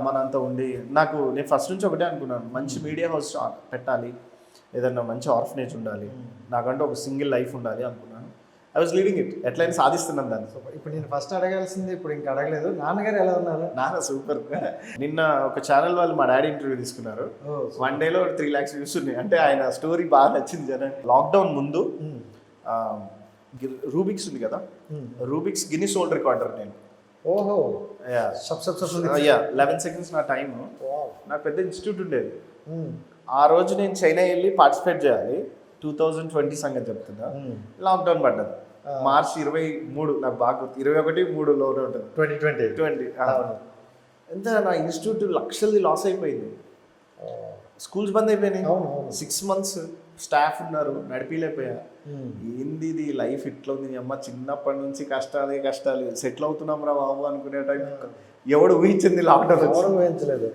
మనంతా ఉండి నేను ఫస్ట్ నుంచి ఒకటే అనుకున్నాను, మంచి మీడియా హౌస్ పెట్టాలి, ఏదన్నా మంచి ఆర్ఫనేజ్ ఉండాలి, నాకంటూ ఒక సింగిల్ లైఫ్ ఉండాలి అనుకున్నాను. ఐ వాజ్ లీడింగ్ ఇట్, ఎట్లయినా సాధిస్తున్నాను దాన్ని. ఇప్పుడు నేను ఫస్ట్ అడగాల్సింది ఇప్పుడు ఇంకా అడగలేదు, నాన్నగారు ఎలా ఉన్నారు? నాన్న సూపర్. నిన్న ఒక ఛానల్ వాళ్ళు మా డాడీ ఇంటర్వ్యూ తీసుకున్నారు. 1 డేలో 3 lakhs వ్యూస్ ఉన్నాయి. అంటే ఆయన స్టోరీ బాగా నచ్చింది జనం. లాక్డౌన్ ముందు రూబిక్స్ ఉంది కదా, రూబిక్స్ గిన్నిస్ వరల్డ్ రికార్డర్ నేను. ఓహో, 11 seconds నా టైం. నాకు పెద్ద ఇన్స్టిట్యూట్ ఉండేది. ఆ రోజు నేను చైనా వెళ్ళి పార్టిసిపేట్ చేయాలి. 2020 సంగతి చెప్తున్నా. లాక్డౌన్ పడ్డది మార్చ్ 23, నాకు బాగా 21-3లోనే ఉంటుంది 2020. ఎంత నా ఇన్స్టిట్యూట్ లక్షలది లాస్ అయిపోయింది. స్కూల్స్ బంద్ అయిపోయినాయి. 6 months స్టాఫ్ ఉన్నారు, నడిపిలేకపోయా. ఏంది ఇది లైఫ్ ఇట్లా ఉంది అమ్మ, చిన్నప్పటి నుంచి కష్టాలు సెటిల్ అవుతున్నాం రా బాబు అనుకునే టైం ఎవడు ఊహించింది లాక్డౌన్? ఊహించలేదు.